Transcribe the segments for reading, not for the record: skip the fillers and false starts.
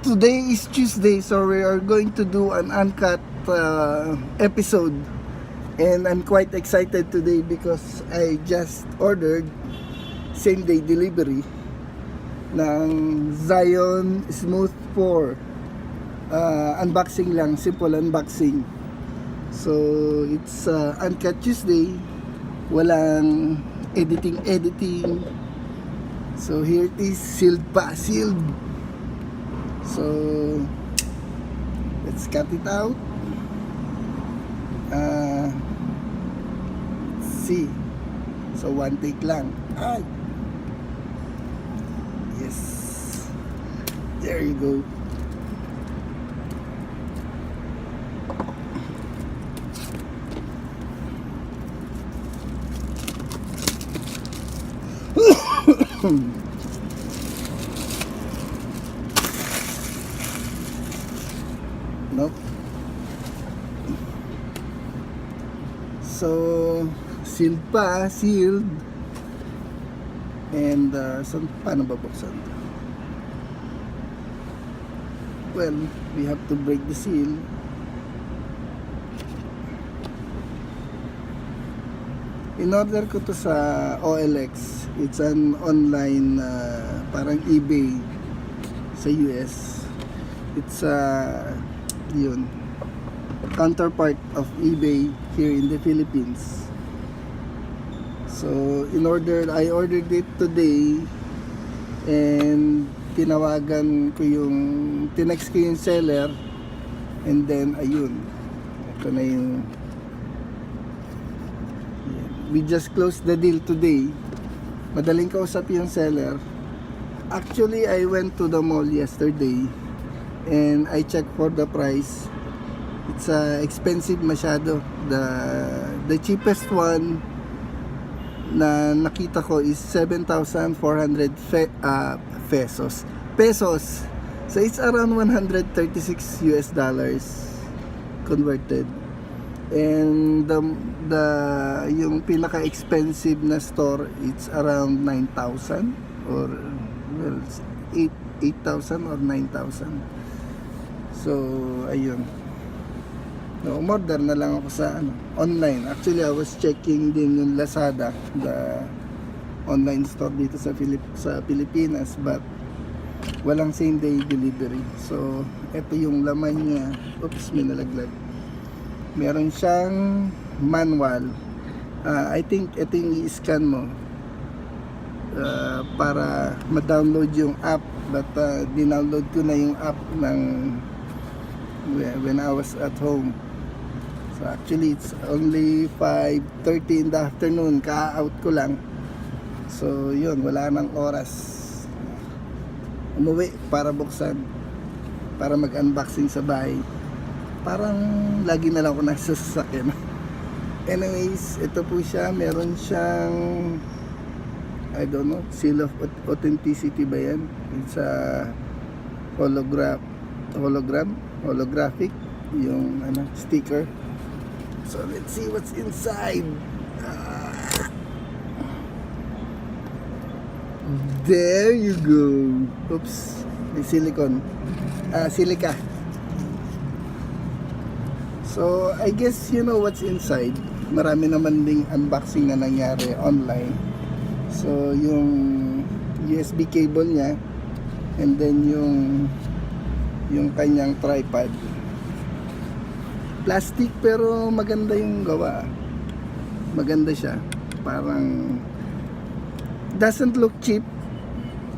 Today is Tuesday, so we are going to do an uncut episode. And I'm quite excited today because I just ordered same day delivery ng Zhiyun Smooth 4. Unboxing lang, simple unboxing. So it's uncut Tuesday, walang editing. So here it is, sealed. So let's cut it out. Let's see. So one take lang. Ay. Yes. There you go. Nope. So sealed. And so paano babuksan? Well, we have to break the seal. In-order ko to sa OLX. It's an online parang eBay sa US. It's yun, counterpart of eBay here in the Philippines. So I ordered it today, and tinext ko yung seller, and then ayun, ito na yung, we just closed the deal today. Madaling kausap yung seller. Actually, I went to the mall yesterday and I checked for the price. It's expensive masyado. The cheapest one na nakita ko is 7,400 pesos. So it's around 136 US dollars converted. And yung pinaka expensive na store, it's around 9,000 or well 8,000 or 9,000. So ayun, umorder na lang ako sa online. Actually, I was checking din yung Lazada, the online store dito sa Pilipinas, but walang same day delivery. So ito yung laman niya. Oops, may nalaglag. Meron siyang manual. I think ito yung i-scan mo para ma-download yung app, but dinownload ko na yung app when I was at home. So actually it's only 5:30 in the afternoon, ka-out ko lang. So yun, wala nang oras. Umuwi para buksan, para mag-unboxing sa bahay. Parang lagi na lang ako nasa sasakyan. Anyways, ito po siya. Meron siyang, I don't know, seal of authenticity ba yan? It's a holographic yung sticker. So let's see what's inside. There you go. Oops, may silica. So I guess you know what's inside. Marami naman ding unboxing na nangyari online. So yung USB cable niya, and then yung kanyang tripod. Plastic pero maganda yung gawa. Maganda siya. Parang doesn't look cheap.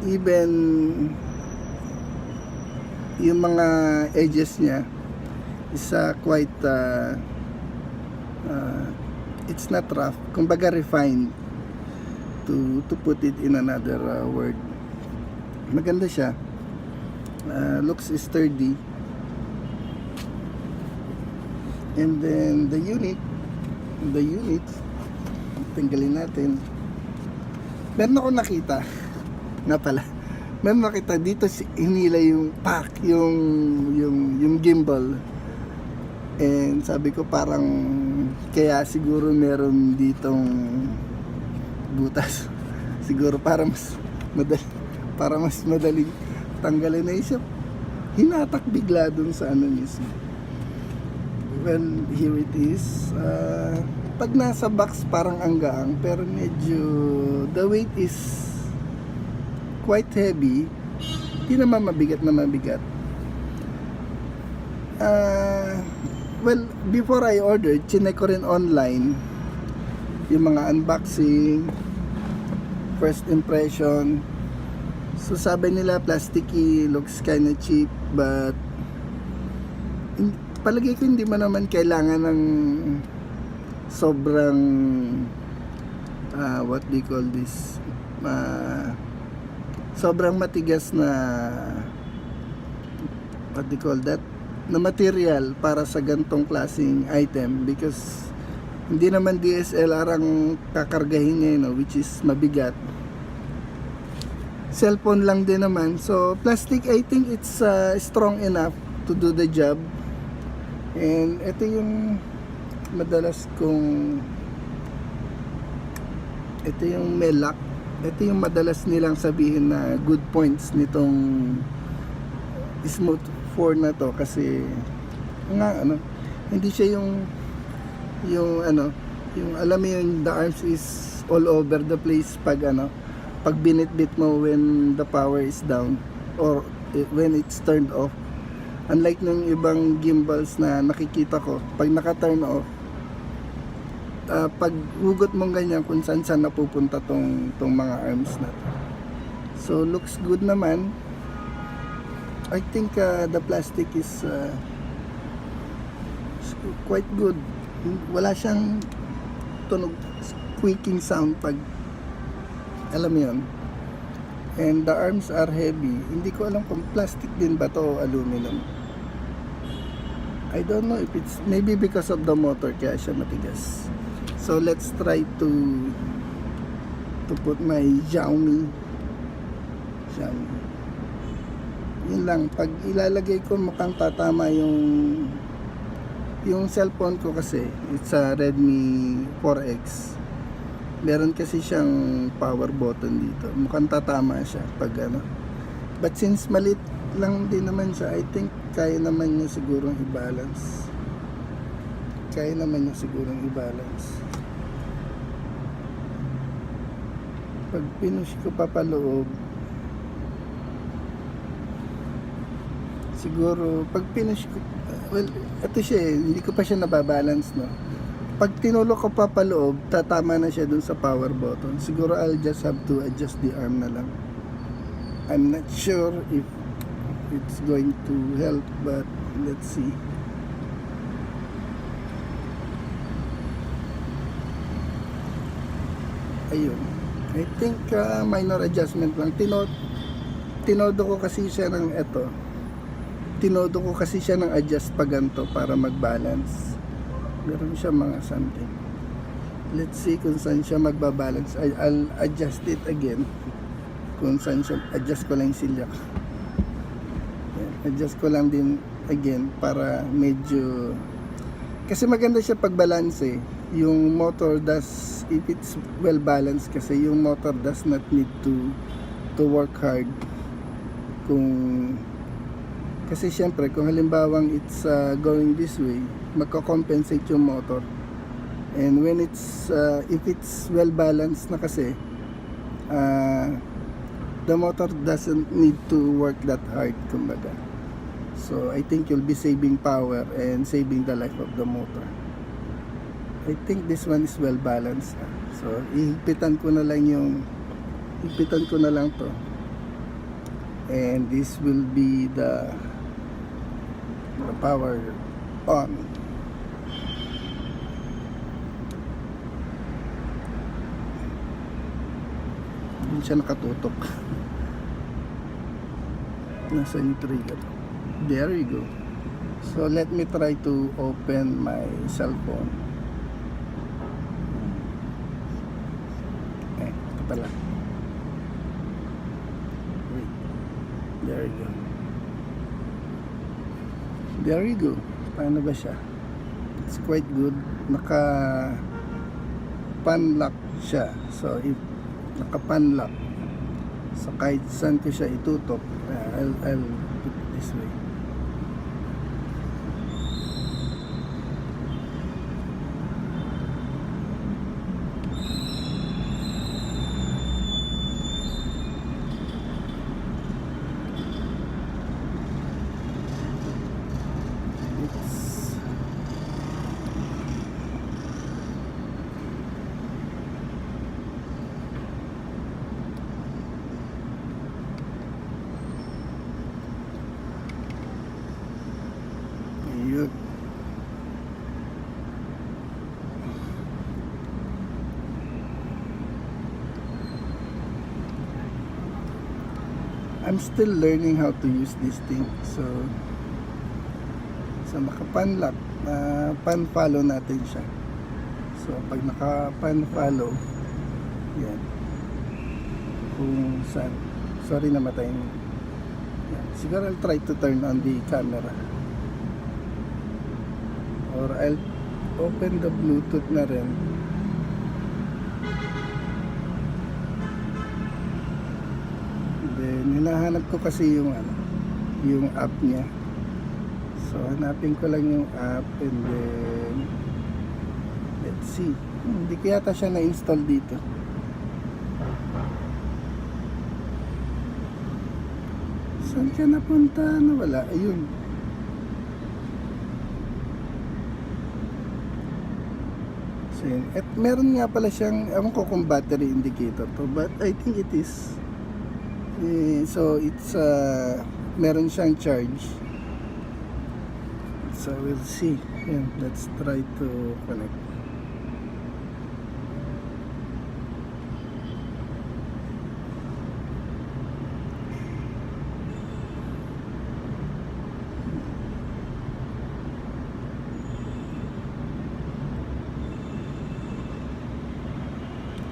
Even yung mga edges niya is quite it's not rough. Kumbaga refined, to put it in another word. Maganda siya. Looks sturdy. And then the unit, tanggalin natin. Meron ako nakita nga pala. Meron nakita dito, hinila yung pack, yung gimbal. And sabi ko parang kaya siguro meron ditong butas. Siguro para mas madali tanggalin na isa. hinatak bigla dun sa ano mismo. Well, here it is. Pag nasa box parang ang gaang, pero medyo the weight is quite heavy. Hindi naman mabigat na mabigat. Well, before I ordered, chinek ko rin online yung mga unboxing, first impression. So sabi nila plasticky, looks kinda cheap, but palagay ko hindi mo naman kailangan ng sobrang what do you call this, sobrang matigas na what do you call that, na material para sa gantong klaseng item, because hindi naman DSLR ang kakargahin niya, you know, which is mabigat. Cellphone lang din naman, so plastic, I think it's strong enough to do the job. And ito yung madalas kong, ito yung melak, ito yung madalas nilang sabihin na good points nitong Smooth 4 na to, kasi nga ano, hindi siya yung ano, yung alam mo yung the arms is all over the place pag ano, pag binitbit mo when the power is down or when it's turned off. Unlike ng ibang gimbals na nakikita ko, pag naka-turn off, pag hugot mong ganyan kung saan napupunta tong mga arms na to. So looks good naman. I think the plastic is quite good. Wala siyang tunog, squeaking sound pag alam mo yun. And the arms are heavy. Hindi ko alam kung plastic din ba to o aluminum. I don't know if it's maybe because of the motor kaya siya matigas. So let's try to put my Xiaomi. Yun lang, pag ilalagay ko mukhang tatama yung cellphone ko, kasi it's a Redmi 4X. Meron kasi siyang power button dito. Mukhang tatama siya pag ano. But since maliit lang din naman siya, I think kaya naman niya sigurong i-balance. Pag pinush ko pa paloob, siguro pag pinush ko, well, ito siya hindi ko pa siya nababalance, no. Pag tinulok ko pa paloob, tatama na siya dun sa power button. Siguro I'll just have to adjust the arm na lang. I'm not sure if it's going to help, but let's see. Ayun. I think minor adjustment lang. Tinodo ko kasi siya ng adjust pa ganito para mag-balance. Meron siya mga something. Let's see kung saan siya magbabalance. I'll adjust it again. Kung saan siya, adjust ko lang yung silyak. Adjust ko lang din again para medyo, kasi maganda siya pag balance eh. Yung motor does, if it's well balanced, kasi yung motor does not need to work hard. Kasi syempre kung halimbawang it's going this way, magko-compensate yung motor. And when it's if it's well balanced na kasi, the motor doesn't need to work that hard, kumbaga. So I think you'll be saving power and saving the life of the motor. I think this one is well balanced. So ihipitan ko na lang to, and this will be the power on. Hindi siya nakatutok. Nasa yung trigger. There you go. So let me try to open my cell phone. Ito pala. Wait. There you go. There you go. Paano ba siya? It's quite good. Naka-pan lock siya. So if naka-pan lock, so kahit saan ko siya itutok, I'll put it this way. I'm still learning how to use this thing. So naka-pan lock, pan follow natin siya. So pag naka-pan follow, yan, kung saan, sorry namatay yan. Siguro I'll try to turn on the camera, or I'll open the Bluetooth na rin. Then hinahanap ko kasi yung yung app niya. So hanapin ko lang yung app, and then let's see. Hindi ko yata siya na-install dito. Saan ka napunta? Nawala. Ayun. So yun. At meron nga pala siyang, ewan ko kung battery indicator to, but I think it is. So it's meron siyang charge. So we'll see. Yan, let's try to connect.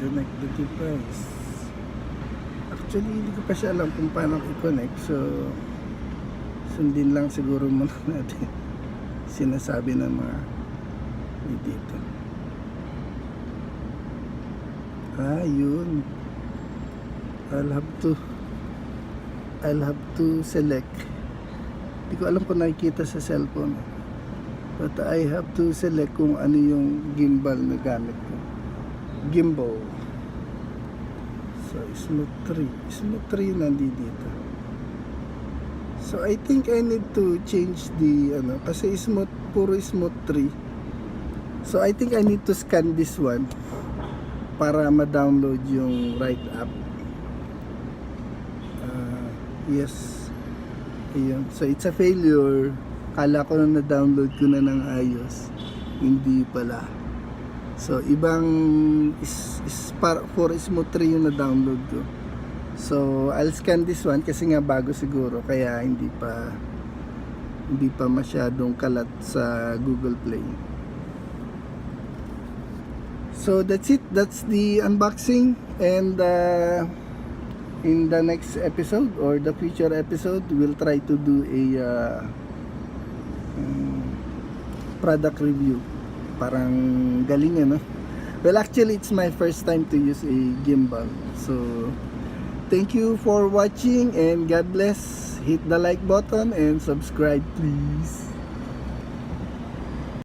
Connect the device. Actually, hindi ko pa siya alam kung paano i-connect. So sundin lang siguro muna natin sinasabi ng mga dito. Yun. I'll have to select. Hindi ko alam kung nakikita sa cellphone, but I have to select kung ano yung gimbal na gamit ko. Gimbal. So smooth 3 yung nandito. So I think I need to change the kasi puro smooth 3. So I think I need to scan this one para ma-download yung right app. Yes. Ayun. So it's a failure. Kala ko na na-download ko na ng ayos. Hindi pala. So ibang for smooth 3 yung na-download ko. So I'll scan this one kasi nga bago siguro, kaya hindi pa masyadong kalat sa Google Play. So that's it. That's the unboxing, and in the next episode or the future episode, we'll try to do a product review. Parang galing Well, actually it's my first time to use a gimbal. So thank you for watching, and God bless. Hit the like button and subscribe please.